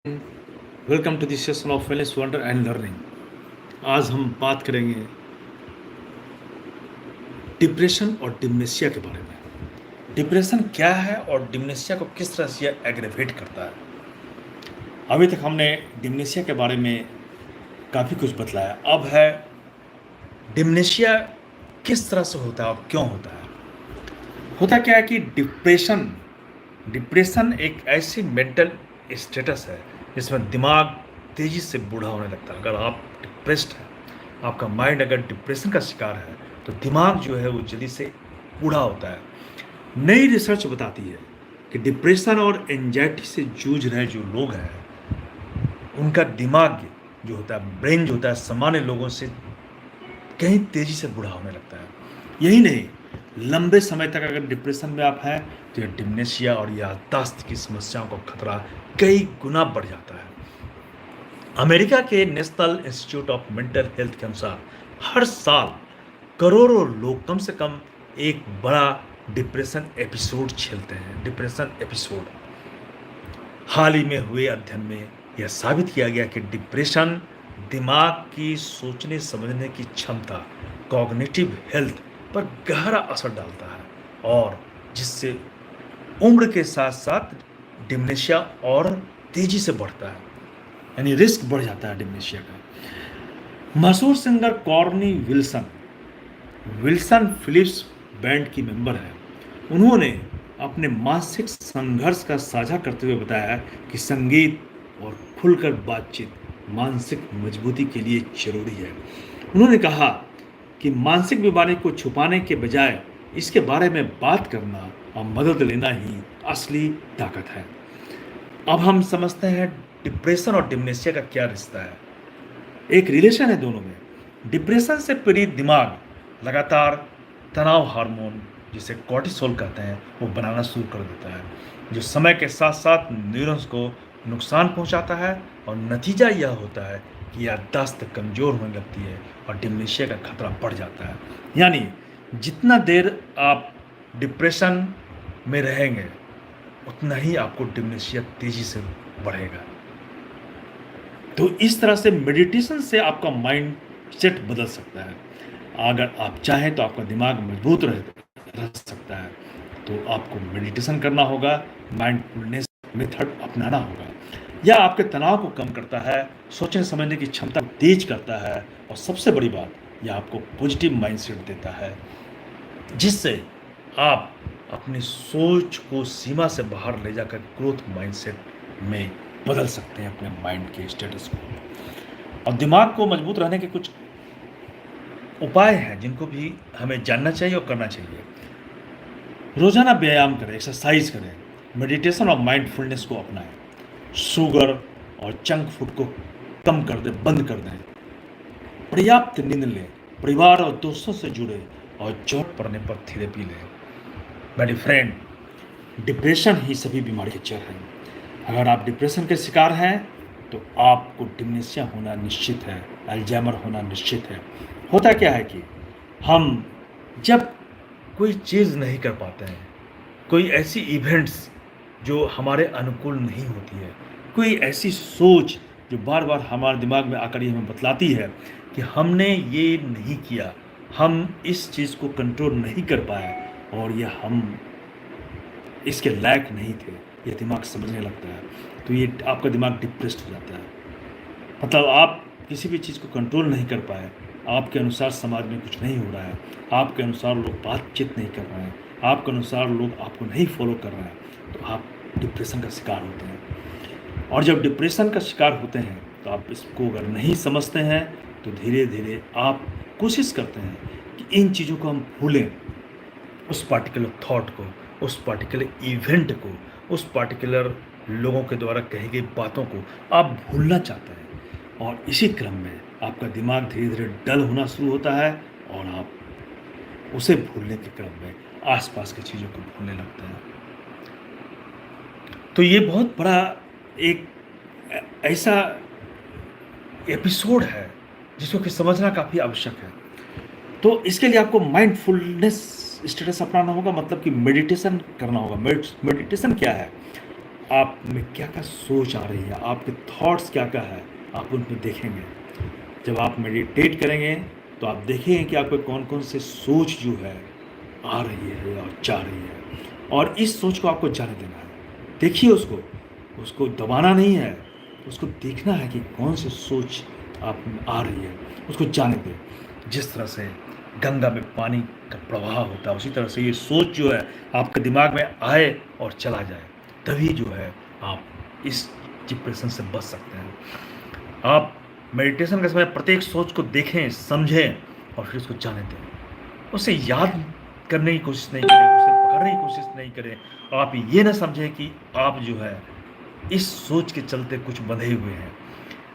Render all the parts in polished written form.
Welcome to this session of wellness wonder and learning. आज हम बात करेंगे डिप्रेशन और डिमेंशिया के बारे में। डिप्रेशन क्या है और डिमेंशिया को किस तरह से एग्रेवेट करता है। अभी तक हमने डिमेंशिया के बारे में काफ़ी कुछ बतलाया। अब है डिमेंशिया किस तरह से होता है और क्यों होता है। होता क्या है कि डिप्रेशन एक ऐसी मेंटल स्टेटस है जिसमें दिमाग तेजी से बूढ़ा होने लगता है। अगर आप डिप्रेस्ड हैं, आपका माइंड अगर डिप्रेशन का शिकार है, तो दिमाग जो है वो जल्दी से बूढ़ा होता है। नई रिसर्च बताती है कि डिप्रेशन और एंजाइटी से जूझ रहे जो लोग हैं, उनका दिमाग जो होता है, ब्रेन जो होता है, सामान्य लोगों से कहीं तेजी से बूढ़ा होने लगता है। यही नहीं, लंबे समय तक अगर डिप्रेशन में आप हैं तो यह डिमेंशिया और याददाश्त की समस्याओं का खतरा कई गुना बढ़ जाता है। अमेरिका के national institute of mental health के अनुसार हर साल करोड़ों लोग कम से कम एक बड़ा डिप्रेशन एपिसोड झेलते हैं। डिप्रेशन एपिसोड हाल ही में हुए अध्ययन में यह साबित किया गया कि डिप्रेशन दिमाग की सोचने समझने की क्षमता, कॉग्निटिव हेल्थ पर गहरा असर डालता है, और जिससे उम्र के साथ साथ डिमेंशिया और तेजी से बढ़ता है, यानी रिस्क बढ़ जाता है डिमेंशिया का। मशहूर singer Carnie Wilson Wilson Phillips band की मेंबर है। उन्होंने अपने मानसिक संघर्ष का साझा करते हुए बताया कि संगीत और खुलकर बातचीत मानसिक मजबूती के लिए जरूरी है। उन्होंने कहा कि मानसिक बीमारी को छुपाने के बजाय इसके बारे में बात करना और मदद लेना ही असली ताकत है। अब हम समझते हैं डिप्रेशन और डिमेंशिया का क्या रिश्ता है। एक रिलेशन है दोनों में। डिप्रेशन से पीड़ित दिमाग लगातार तनाव हार्मोन, जिसे कॉर्टिसोल कहते हैं, वो बनाना शुरू कर देता है, जो समय के साथ साथ न्यूरॉन्स को नुकसान पहुंचाता है, और नतीजा यह होता है कि याददाश्त कमज़ोर होने लगती है और डिमेंशिया का खतरा बढ़ जाता है। यानी जितना देर आप डिप्रेशन में रहेंगे, उतना ही आपको डिमेंशिया तेजी से बढ़ेगा। तो इस तरह से मेडिटेशन से आपका माइंड सेट बदल सकता है। अगर आप चाहें तो आपका दिमाग मजबूत रह सकता है, तो आपको मेडिटेशन करना होगा, माइंडफुलनेस मेथड अपनाना होगा। यह आपके तनाव को कम करता है, सोचने समझने की क्षमता को तेज करता है, और सबसे बड़ी बात, यह आपको पॉजिटिव माइंडसेट देता है, जिससे आप अपनी सोच को सीमा से बाहर ले जाकर ग्रोथ माइंडसेट में बदल सकते हैं अपने माइंड के स्टेटस को। और दिमाग को मजबूत रहने के कुछ उपाय हैं जिनको भी हमें जानना चाहिए और करना चाहिए। रोजाना व्यायाम करें, एक्सरसाइज करें, मेडिटेशन और माइंडफुलनेस को अपनाएं, शुगर और जंक फूड को कम कर दें, बंद कर दें, पर्याप्त नींद लें, परिवार और दोस्तों से जुड़े, और जरूरत पड़ने पर थेरेपी लें। मेरे फ्रेंड, डिप्रेशन ही सभी बीमारी की जड़ है। अगर आप डिप्रेशन के शिकार हैं तो आपको डिमेंशिया होना निश्चित है, अल्जाइमर होना निश्चित है। होता क्या है कि हम जब कोई चीज़ नहीं कर पाते हैं, कोई ऐसी इवेंट्स जो हमारे अनुकूल नहीं होती है, कोई ऐसी सोच जो बार बार हमारे दिमाग में आकर ये हमें बतलाती है कि हमने ये नहीं किया, हम इस चीज़ को कंट्रोल नहीं कर पाए, और ये हम इसके लायक नहीं थे, ये दिमाग समझने लगता है, तो ये आपका दिमाग डिप्रेस्ड हो जाता है। मतलब आप किसी भी चीज़ को कंट्रोल नहीं कर पाए, आपके अनुसार समाज में कुछ नहीं हो रहा है, आपके अनुसार लोग बातचीत नहीं कर रहे हैं, आपके अनुसार लोग आपको नहीं फॉलो कर रहे हैं, तो आप डिप्रेशन का शिकार होते हैं। और जब डिप्रेशन का शिकार होते हैं तो आप इसको अगर नहीं समझते हैं, तो धीरे धीरे आप कोशिश करते हैं कि इन चीज़ों को हम भूलें, उस पार्टिकुलर थॉट को, उस पार्टिकुलर इवेंट को, उस पार्टिकुलर लोगों के द्वारा कही गई बातों को आप भूलना चाहते हैं, और इसी क्रम में आपका दिमाग धीरे धीरे डल होना शुरू होता है, और आप उसे भूलने के क्रम में आसपास की चीज़ों को भूलने लगते हैं। तो ये बहुत बड़ा एक ऐसा एपिसोड है जिसको कि समझना काफ़ी आवश्यक है। तो इसके लिए आपको माइंडफुलनेस स्टेटस अपनाना होगा, मतलब कि मेडिटेशन करना होगा। मेडिटेशन क्या है? आप में क्या क्या सोच आ रही है, आपके थॉट्स क्या क्या है, आप उन पे देखेंगे। जब आप मेडिटेट करेंगे तो आप देखेंगे कि आपके कौन कौन से सोच जो है आ रही है और जा रही है, और इस सोच को आपको जाने देना है। देखिए उसको, उसको दबाना नहीं है, उसको देखना है कि कौन सी सोच आप में आ रही है, उसको जाने दें। जिस तरह से गंगा में पानी का प्रवाह होता है, उसी तरह से ये सोच जो है आपके दिमाग में आए और चला जाए, तभी जो है आप इस डिप्रेशन से बच सकते हैं। आप मेडिटेशन के समय प्रत्येक सोच को देखें, समझें और फिर उसको जाने दें। उसे याद करने की कोशिश नहीं करें, उसे पकड़ने की कोशिश नहीं करें। आप ये ना समझें कि आप जो है इस सोच के चलते कुछ बंधे हुए हैं।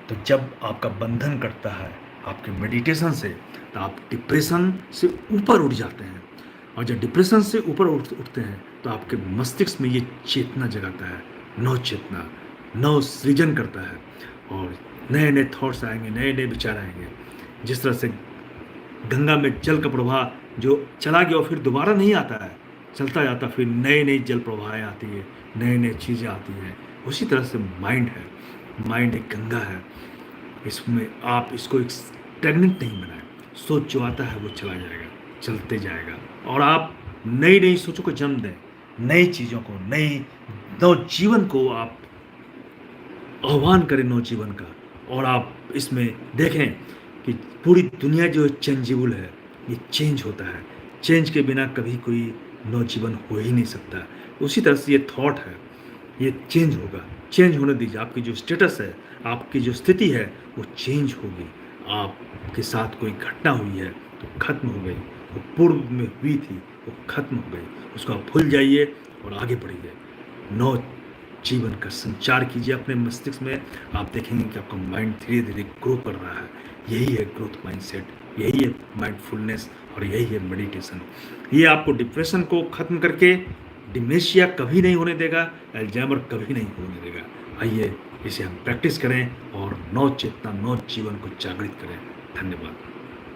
तो जब आपका बंधन कटता है आपके मेडिटेशन से, तो आप डिप्रेशन से ऊपर उठ जाते हैं। और जब डिप्रेशन से ऊपर उठते हैं तो आपके मस्तिष्क में ये चेतना जगाता है, नव चेतना, नव सृजन करता है, और नए नए थॉट्स आएंगे, नए नए विचार आएंगे। जिस तरह से गंगा में जल का प्रवाह जो चला गया और फिर दोबारा नहीं आता है, चलता जाता, फिर नए नए जल प्रवाहें आती है, नए नए चीज़ें आती हैं। उसी तरह से माइंड है, माइंड एक गंगा है। इसमें आप इसको एक स्टेगनेंट नहीं बनाए। सोच जो आता है वो चला जाएगा, चलते जाएगा, और आप नई नई सोचों को जन्म दें, नई चीज़ों को, नई नव जीवन को आप आह्वान करें, नव जीवन का। और आप इसमें देखें कि पूरी दुनिया जो चेंजेबल है, ये चेंज होता है। चेंज के बिना कभी कोई नव जीवन हो ही नहीं सकता। उसी तरह से ये थॉट है, ये चेंज होगा। चेंज होने दीजिए। आपकी जो स्टेटस है, आपकी जो स्थिति है, वो चेंज होगी। आपके साथ कोई घटना हुई है तो खत्म हो गई, वो पूर्व में हुई थी वो खत्म हो गई, उसको आप भूल जाइए और आगे बढ़िए। नौ जीवन का संचार कीजिए अपने मस्तिष्क में। आप देखेंगे कि आपका माइंड धीरे धीरे ग्रो कर रहा है। यही है ग्रोथ माइंडसेट, यही है माइंडफुलनेस, और यही है मेडिटेशन। ये आपको डिप्रेशन को खत्म करके डिमेंशिया कभी नहीं होने देगा, अल्जाइमर कभी नहीं होने देगा। आइए इसे हम प्रैक्टिस करें और नव चेतना, नव जीवन को जागृत करें। धन्यवाद।